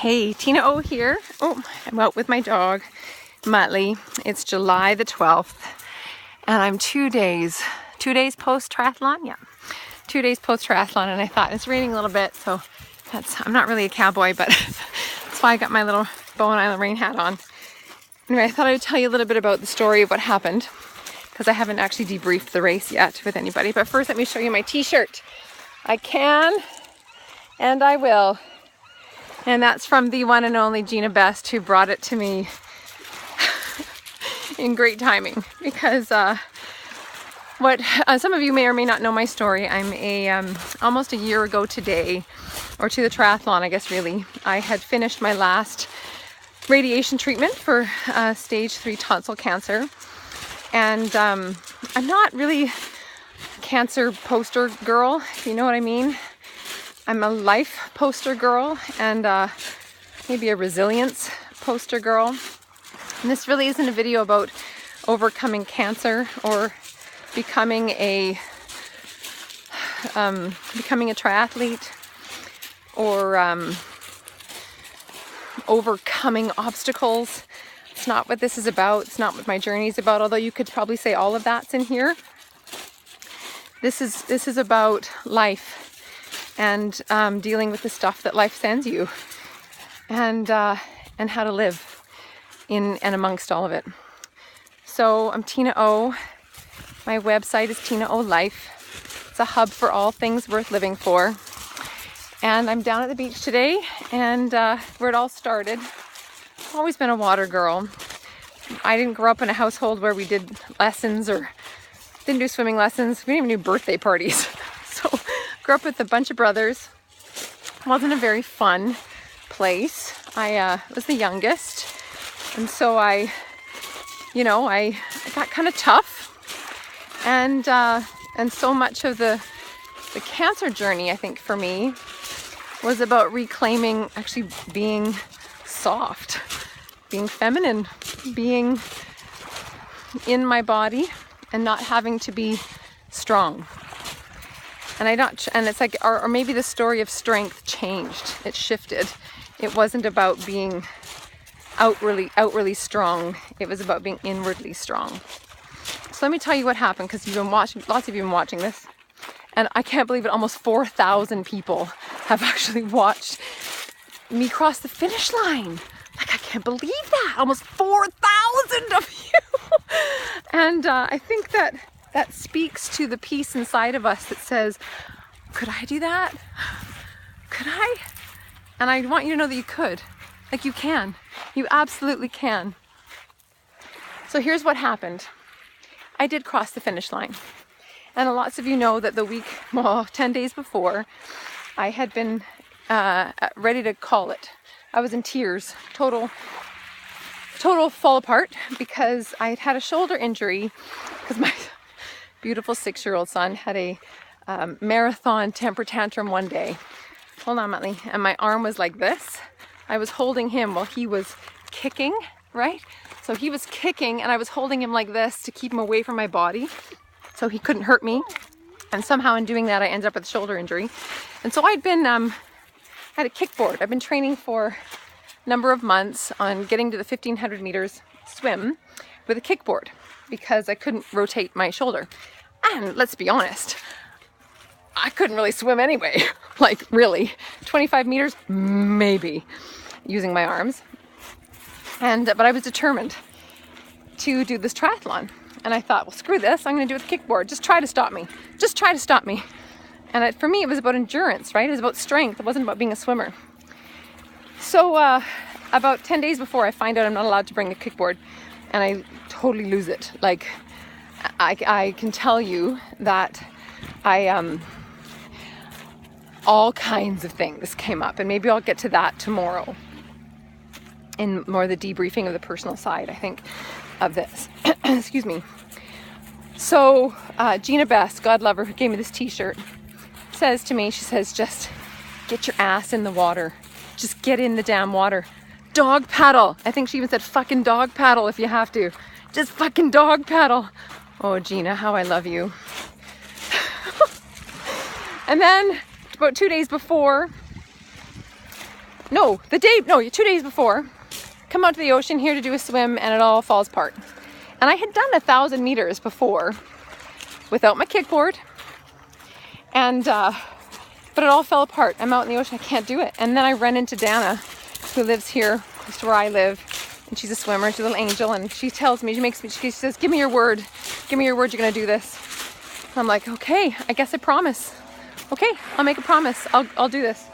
Hey, TinaO here. Oh, I'm out with my dog, Muttley. It's July the 12th, and I'm 2 days post-triathlon? Yeah, 2 days post-triathlon, and I thought it's raining a little bit, so I'm not really a cowboy, but that's why I got my little Bowen Island rain hat on. Anyway, I thought I would tell you a little bit about the story of what happened, because I haven't actually debriefed the race yet with anybody. But first, let me show you my t-shirt. I can, and I will. And that's from the one and only Gina Best, who brought it to me in great timing. Because some of you may or may not know my story. I'm almost a year ago today, or to the triathlon, I guess really, I had finished my last radiation treatment for stage 3 tonsil cancer. And I'm not really a cancer poster girl, if you know what I mean. I'm a life poster girl and maybe a resilience poster girl. And this really isn't a video about overcoming cancer or becoming a triathlete or overcoming obstacles. It's not what this is about. It's not what my journey is about, although you could probably say all of that's in here. This is about life and dealing with the stuff that life sends you, and how to live in and amongst all of it. So I'm TinaO. My website is TinaO Life. It's a hub for all things worth living for. And I'm down at the beach today, and where it all started. I've always been a water girl. I didn't grow up in a household where we did lessons or didn't do swimming lessons. We didn't even do birthday parties. So grew up with a bunch of brothers. Wasn't a very fun place. I was the youngest, and so I got kind of tough, and so much of the cancer journey, I think, for me was about reclaiming actually being soft, being feminine, being in my body and not having to be strong. And it's like, or maybe the story of strength changed. It shifted. It wasn't about being outwardly strong. It was about being inwardly strong. So let me tell you what happened, because you've been watching, lots of you have been watching this, and I can't believe it. Almost 4,000 people have actually watched me cross the finish line. Like, I can't believe that. Almost 4,000 of you. And I think that speaks to the piece inside of us that says, could I do that? Could I? And I want you to know that you could. Like, you can. You absolutely can. So here's what happened. I did cross the finish line. And lots of you know that 10 days before, I had been ready to call it. I was in tears, total fall apart, because I had a shoulder injury, because my beautiful 6-year-old son had a marathon temper tantrum one day. Hold on, Muttley. And my arm was like this. I was holding him while he was kicking, right? So he was kicking and I was holding him like this to keep him away from my body so he couldn't hurt me. And somehow in doing that, I ended up with a shoulder injury. And so I'd been, I had a kickboard. I've been training for a number of months on getting to the 1,500 meters swim with a kickboard, because I couldn't rotate my shoulder. And let's be honest, I couldn't really swim anyway. Like, really, 25 meters, maybe, using my arms. But I was determined to do this triathlon. And I thought, well, screw this, I'm gonna do it with a kickboard. Just try to stop me. Just try to stop me. And for me, it was about endurance, right? It was about strength. It wasn't about being a swimmer. So about 10 days before, I find out I'm not allowed to bring a kickboard, and I totally lose it. Like, I can tell you that all kinds of things came up, and maybe I'll get to that tomorrow in more the debriefing of the personal side, I think, of this. Excuse me. So Gina Best, God love her, who gave me this t-shirt, says to me, she says, just get your ass in the water. Just get in the damn water. Dog paddle. I think she even said fucking dog paddle if you have to. Just fucking dog paddle. Oh, Gina, how I love you. And then about 2 days before, no, 2 days before, come out to the ocean here to do a swim, and it all falls apart. And I had done 1,000 meters before without my kickboard, and but it all fell apart. I'm out in the ocean, I can't do it. And then I run into Dana, who lives here close to where I live, and she's a swimmer, she's a little angel, and she tells me, she says, give me your word you're gonna do this. I'm like, okay, I guess I promise. Okay, I'll make a promise, I'll do this.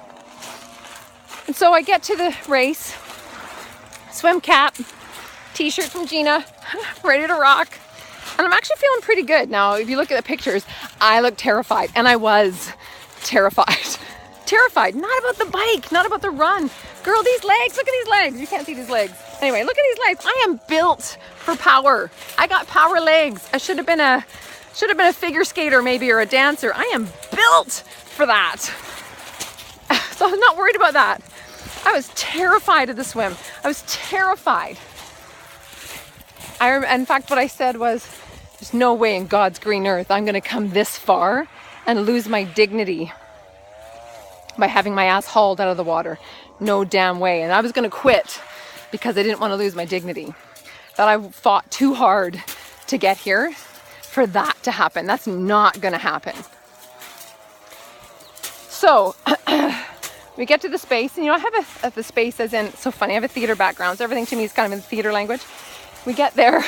And so I get to the race, swim cap, t-shirt from Gina, ready to rock. And I'm actually feeling pretty good. Now, if you look at the pictures, I look terrified, and I was terrified. Terrified, not about the bike, not about the run. Girl, these legs, look at these legs. You can't see these legs. Anyway, look at these legs. I am built for power. I got power legs. I should have been a figure skater maybe, or a dancer. I am built for that. So I was not worried about that. I was terrified of the swim. I was terrified. In fact, what I said was, there's no way in God's green earth I'm gonna come this far and lose my dignity by having my ass hauled out of the water. No damn way. And I was gonna quit because I didn't want to lose my dignity. That I fought too hard to get here for that to happen. That's not gonna happen. So we get to the space, and I have the space as in, so funny, I have a theater background, so everything to me is kind of in theater language. We get there,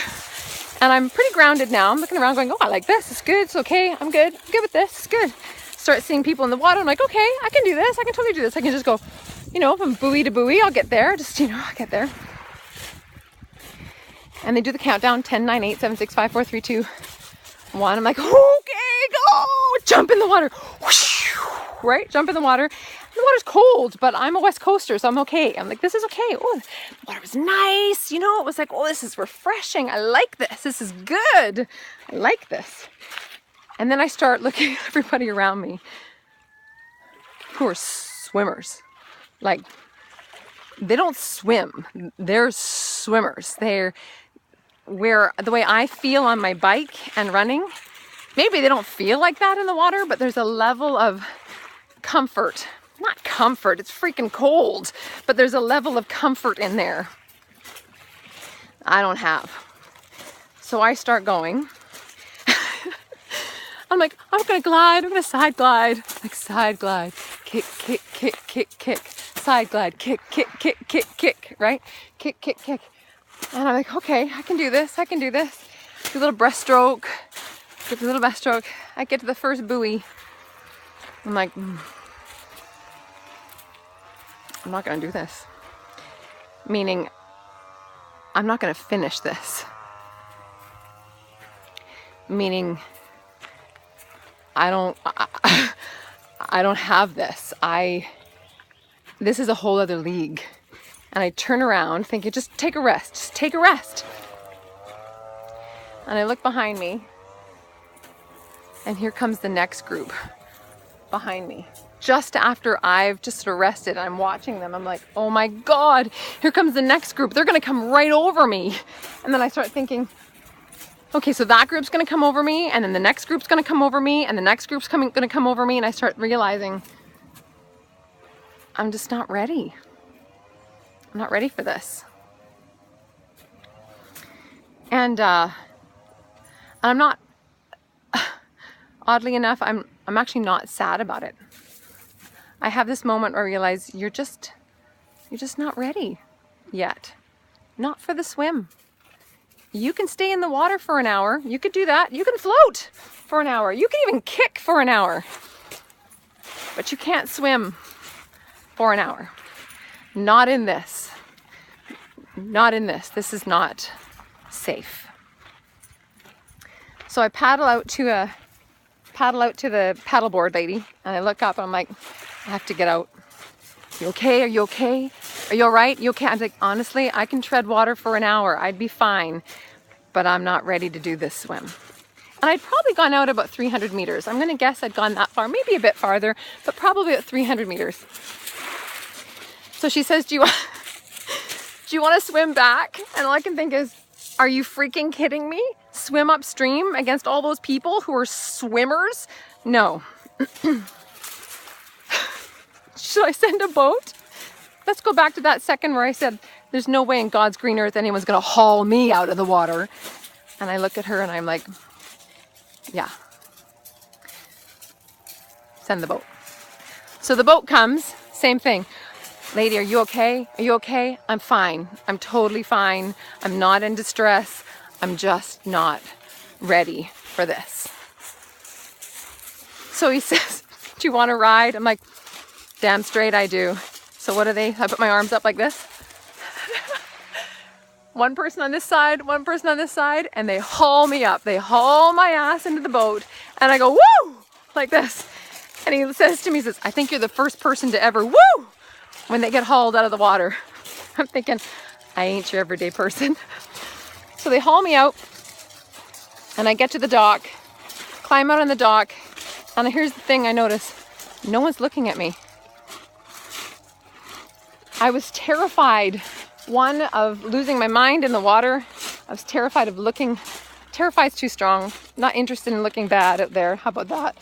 and I'm pretty grounded now. I'm looking around going, oh, I like this, it's good, it's okay, I'm good with this, it's good. Start seeing people in the water, I'm like, okay, I can do this, I can totally do this. I can just go, from buoy to buoy, I'll get there, I'll get there. And they do the countdown, 10, 9, 8, 7, 6, 5, 4, 3, 2, 1. I'm like, okay, go! Jump in the water. Whoosh, right? Jump in the water. The water's cold, but I'm a West Coaster, so I'm okay. I'm like, this is okay. Oh, the water was nice. It was like, oh, this is refreshing. I like this. This is good. I like this. And then I start looking at everybody around me who are swimmers. Like, they don't swim. They're swimmers. They're where the way I feel on my bike and running, maybe they don't feel like that in the water, but there's a level of comfort. Not comfort, it's freaking cold, but there's a level of comfort in there I don't have. So I start going. I'm like, I'm gonna glide, I'm gonna side glide. Like side glide, kick, kick, kick, kick, kick. Side glide, kick, kick, kick, kick, kick, right? Kick, kick, kick. And I'm like, okay, I can do this. Do a little breaststroke. Get the little breaststroke. I get to the first buoy. I'm like, I'm not gonna do this. Meaning, I'm not gonna finish this. Meaning, I don't have this. This is a whole other league. And I turn around thinking, just take a rest. And I look behind me, and here comes the next group behind me. Just after I've just sort of rested, I'm watching them. I'm like, oh my God, here comes the next group. They're gonna come right over me. And then I start thinking, okay, so that group's gonna come over me, and then the next group's gonna come over me, and the next group's gonna come over me, and I start realizing I'm just not ready. I'm not ready for this. And I'm not, oddly enough, I'm actually not sad about it. I have this moment where I realize you're just not ready yet. Not for the swim. You can stay in the water for an hour. You could do that. You can float for an hour. You can even kick for an hour. But you can't swim for an hour. Not in this. Not in this. This is not safe. So I paddle out to the paddleboard lady, and I look up and I'm like, I have to get out. You okay? Are you okay? Are you all right? You okay? I'm like, honestly, I can tread water for an hour. I'd be fine, but I'm not ready to do this swim. And I'd probably gone out about 300 meters. I'm going to guess I'd gone that far, maybe a bit farther, but probably about 300 meters. So she says, do you want to swim back? And all I can think is, are you freaking kidding me? Swim upstream against all those people who are swimmers? No. Should I send a boat? let's go back to that second where I said, there's no way in God's green earth anyone's gonna haul me out of the water. And I look at her and I'm like, yeah, send the boat. So the boat comes, same thing. Lady, are you okay? Are you okay? I'm fine. I'm totally fine. I'm not in distress. I'm just not ready for this. So he says, do you want to ride? I'm like, damn straight I do. So what do they? I put my arms up like this. One person on this side, one person on this side, and they haul me up. They haul my ass into the boat, and I go, woo! Like this. And he says to me, he says, I think you're the first person to ever woo! When they get hauled out of the water. I'm thinking, I ain't your everyday person. So they haul me out, and I get to the dock, climb out on the dock, and here's the thing I notice, no one's looking at me. I was terrified, one, of losing my mind in the water. I was terrified of looking, terrified's too strong, not interested in looking bad out there, how about that?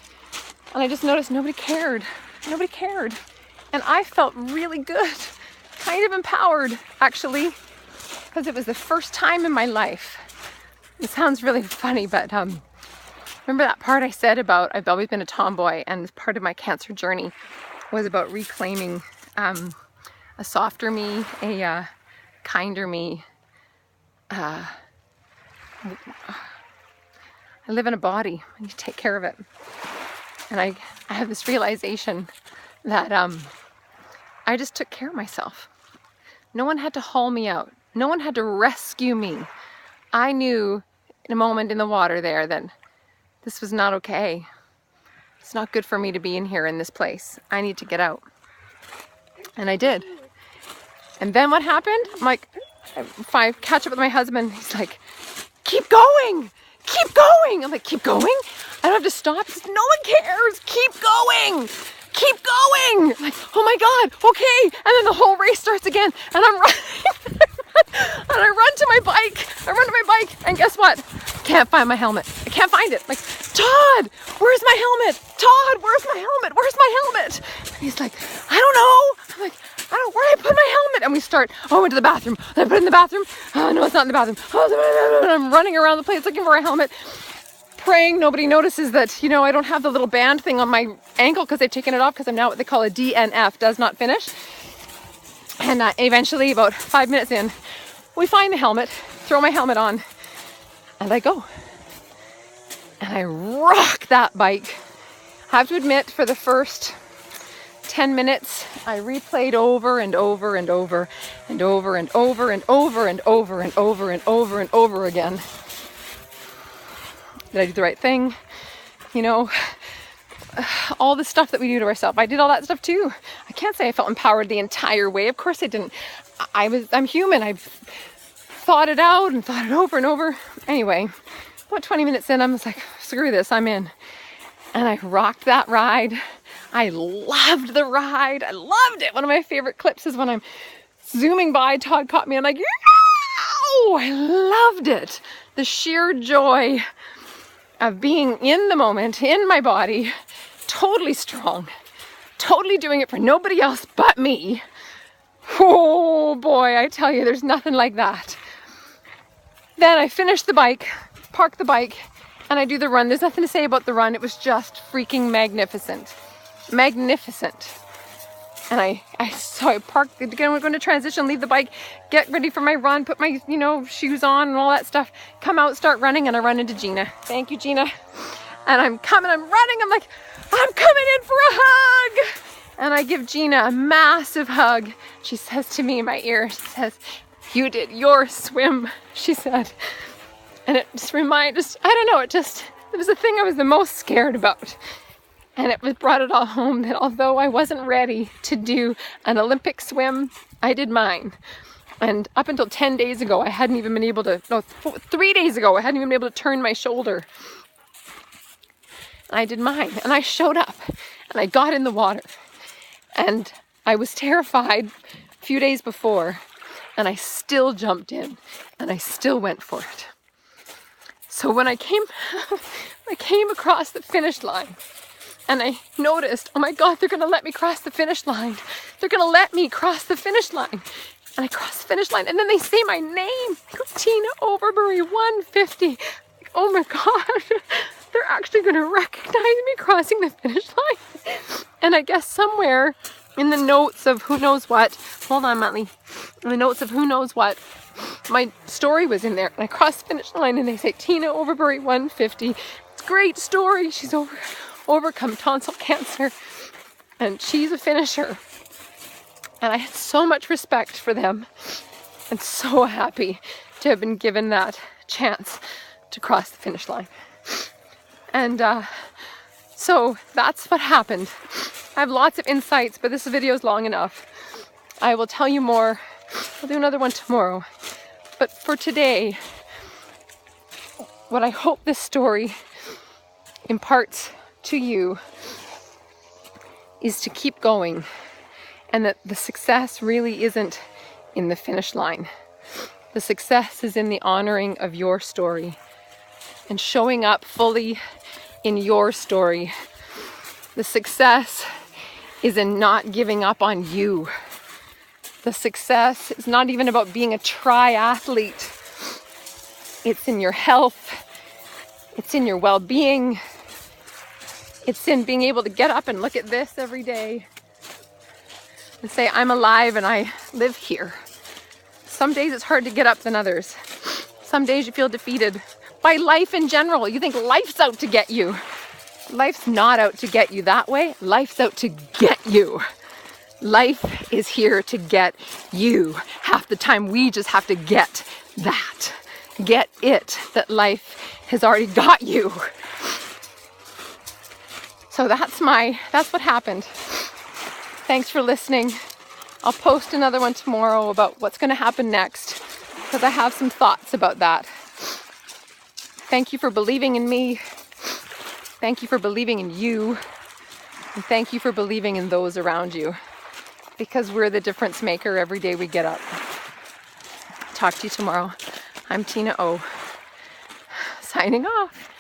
And I just noticed nobody cared, nobody cared. And I felt really good, kind of empowered actually, because it was the first time in my life. It sounds really funny, but remember that part I said about I've always been a tomboy, and part of my cancer journey was about reclaiming a softer me, a kinder me. I live in a body, I need to take care of it. And I have this realization that I just took care of myself. No one had to haul me out. No one had to rescue me. I knew in a moment in the water there that this was not okay. It's not good for me to be in here in this place. I need to get out. And I did. And then what happened? I'm like, if I catch up with my husband, he's like, keep going, keep going. I'm like, keep going? I don't have to stop. He says, no one cares. Keep going. Keep going. I'm like, oh my God, okay. And then the whole race starts again. And I'm running. And I run to my bike. I run to my bike. And guess what? Can't find my helmet. I can't find it. I'm like, Todd, where's my helmet? Todd, where's my helmet? Where's my helmet? And he's like, I don't know. I'm like, where did I put my helmet? And we start, oh, I went to the bathroom. Did I put it in the bathroom? Oh, no, it's not in the bathroom. Oh, and I'm running around the place looking for a helmet, praying nobody notices that, you know, I don't have the little band thing on my ankle because they've taken it off because I'm now what they call a DNF, does not finish. And eventually, about 5 minutes in, we find the helmet, throw my helmet on, and I go. And I rock that bike. I have to admit, for the first 10 minutes, I replayed over and over and over and over and over and over and over and over and over and over again. Did I do the right thing? You know, all the stuff that we do to ourselves. I did all that stuff too. I can't say I felt empowered the entire way. Of course I didn't. I'm human. I've thought it out and thought it over and over. Anyway, about 20 minutes in, I was like, screw this, I'm in. And I rocked that ride. I loved the ride. I loved it. One of my favorite clips is when I'm zooming by, Todd caught me. I'm like, no! I loved it. The sheer joy of being in the moment, in my body, totally strong, totally doing it for nobody else but me. Oh boy, I tell you, there's nothing like that. Then I finish the bike, park the bike, and I do the run. There's nothing to say about the run. It was just freaking magnificent. Magnificent. And I parked, again, we're going to transition, leave the bike, get ready for my run, put my, you know, shoes on and all that stuff, come out, start running, and I run into Gina. Thank you, Gina. And I'm coming, I'm running, I'm like, I'm coming in for a hug. And I give Gina a massive hug. She says to me in my ear, she says, you did your swim, she said. And it just I don't know, it was the thing I was the most scared about. And it brought it all home that although I wasn't ready to do an Olympic swim, I did mine. And up until 10 days ago, I hadn't even been able to, 3 days ago, I hadn't even been able to turn my shoulder. And I did mine, and I showed up, and I got in the water. And I was terrified a few days before, and I still jumped in, and I still went for it. So when I came across the finish line, And I noticed, oh my God, they're gonna let me cross the finish line. They're gonna let me cross the finish line. And I cross the finish line, and then they say my name. They go, Tina Overbury, 150. Like, oh my God, they're actually gonna recognize me crossing the finish line. And I guess somewhere in the notes of who knows what, hold on, Muttley, in the notes of who knows what, my story was in there. And I crossed the finish line, and they say, Tina Overbury, 150. It's a great story. She's overcome tonsil cancer, and she's a finisher. And I had so much respect for them and so happy to have been given that chance to cross the finish line. And so that's what happened. I have lots of insights, but this video is long enough. I will tell you more. I'll do another one tomorrow. But for today, what I hope this story imparts to you is to keep going, and that the success really isn't in the finish line. The success is in the honoring of your story and showing up fully in your story. The success is in not giving up on you. The success is not even about being a triathlete. It's in your health. It's in your well-being. It's in being able to get up and look at this every day and say, I'm alive and I live here. Some days it's hard to get up than others. Some days you feel defeated by life in general. You think life's out to get you. Life's not out to get you that way. Life's out to get you. Life is here to get you. Half the time we just have to get that. Get it, that life has already got you. So that's what happened. Thanks for listening. I'll post another one tomorrow about what's going to happen next, because I have some thoughts about that. Thank you for believing in me. Thank you for believing in you. And thank you for believing in those around you, because we're the difference maker every day we get up. Talk to you tomorrow. I'm TinaO, signing off.